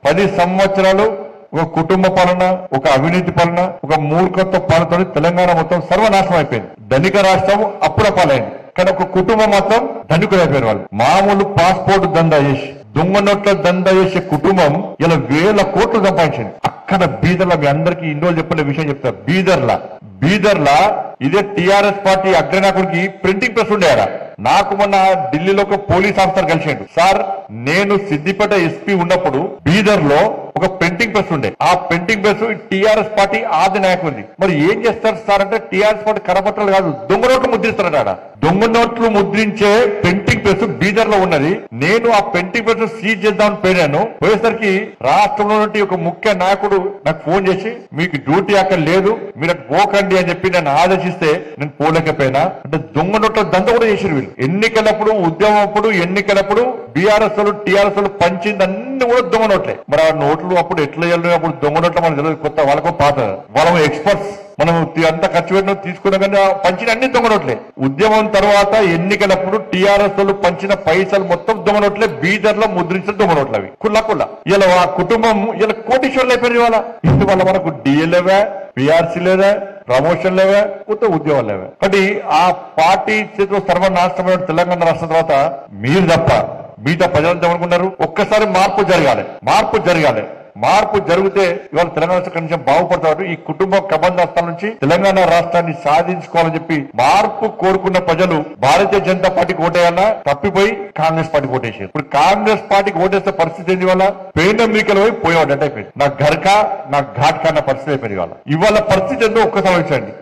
10 సంవత్సరాలు ఒక కుటుంబ పాలన, ఒక అవినీతి పాలన, ఒక మూర్ఖత్వ పాలనతో తెలంగాణ మొత్తం సర్వనాశనం అయిపోయింది. ధనిక రాష్ట్రం అప్పుల పాలైంది, కానీ ఒక కుటుంబం మాత్రం ధనికులైపోయిన వాళ్ళు. మామూలు పాస్పోర్ట్ దందా చేసి, దొంగ నోట్ల దందా చేసే కుటుంబం ఇలా 1000 కోట్లు సంపాదించింది. అక్కడ బీదర్లా, మీ అందరికీ ఇన్నోళ్ళు చెప్పలే విషయం చెప్తా. బీదర్లా ఇదే టిఆర్ఎస్ పార్టీ అగ్రనాయకుడికి ప్రింటింగ్ ప్రెస్ ఉండేయారా. నాకు మొన్న ఢిల్లీలో ఒక పోలీస్ ఆఫీసర్ కలిసిండు. సార్, నేను సిద్దిపేట ఎస్పీ ఉన్నప్పుడు బీదర్ లో ఒక ప్రింటింగ్ ప్రెస్ ఉండే. ఆ ప్రింటింగ్ ప్రెస్ టిఆర్ఎస్ పార్టీ ఆది నాయకుడిది. మరి ఏం చేస్తారు సార్ అంటే, టిఆర్ఎస్ పార్టీ కరపత్రాలు కాదు, దొంగ నోట్లు ముద్రిస్తారట. దొంగ నోట్లు ముద్రించే ప్రింటింగ్ ప్రెస్ బీదర్ లో ఉన్నది. నేను ఆ ప్రింటింగ్ ప్రెస్ సీజ్ చేద్దామని పోయినాను. పోయేసరికి రాష్ట్రంలో నుండి ఒక ముఖ్య నాయకుడు నాకు ఫోన్ చేసి, మీకు డ్యూటీ అక్కడ లేదు, మీరు అటు పోకండి అని చెప్పి నన్ను ఆదేశిస్తే నేను పోలేకపోయినా. అంటే దొంగ నోట్ల దంద కూడా చేసిరు వీళ్ళు. ఎన్నికలప్పుడు, ఉద్యమం అప్పుడు, ఎన్నికలప్పుడు బీఆర్ఎస్ వాళ్ళు, టిఆర్ఎస్ వాళ్ళు పంచింది అన్ని కూడా దొంగ నోట్లే. మరి ఆ నోట్లు అప్పుడు ఎట్లా వెళ్ళినప్పుడు అప్పుడు దొంగ నోట్ల మనకు తెలియదు, కొత్త వాళ్ళకు పాత, వాళ్ళ ఎక్స్పర్ట్స్. మనం అంత ఖర్చు పెట్టిన తీసుకున్నా కానీ పంచిన అన్ని దొంగ నోట్లే. ఉద్యమం తర్వాత ఎన్నికలప్పుడు టిఆర్ఎస్ వాళ్ళు పంచిన పైసలు మొత్తం దొంగ నోట్లే. బీదర్ లో ముద్రించిన దొంగ నోట్లు అవి కుళ్ళ. ఇలా ఆ కుటుంబం ఇలా కోటీశ్వర్లు అయిపోయింది. ఇవాళ మనకు డిఎల్ఏవా, పిఆర్సీ లేదా, ప్రమోషన్ లేవా, కొత్త ఉద్యోగాలు లేవా. కాబట్టి ఆ పార్టీ చేతిలో సర్వనాశనమైన తెలంగాణ రాష్ట్రం తర్వాత మీరు తప్ప మిగతా ప్రజలంతా ఏమనుకున్నారు, ఒక్కసారి మార్పు జరిగితే ఇవాళ తెలంగాణ రాష్ట్రం కొంచెం బాగుపడతాడు. ఈ కుటుంబ కబంధాస్తాల నుంచి తెలంగాణ రాష్ట్రాన్ని సాధించుకోవాలని చెప్పి మార్పు కోరుకున్న ప్రజలు భారతీయ జనతా పార్టీకి ఓటేయాలా, తప్పిపోయి కాంగ్రెస్ పార్టీకి ఓటేసారు. ఇప్పుడు కాంగ్రెస్ పార్టీకి ఓటేస్తే పరిస్థితి ఏంది, వల్ల పేన మీకలు పోయి పోయేవాడు అంటే అయిపోయింది. నా ఘర్కా నా ఘాట్ కన్న పరిస్థితి అయిపోయింది. ఇవాళ పరిస్థితి ఏందో ఒక్కసారి వచ్చండి.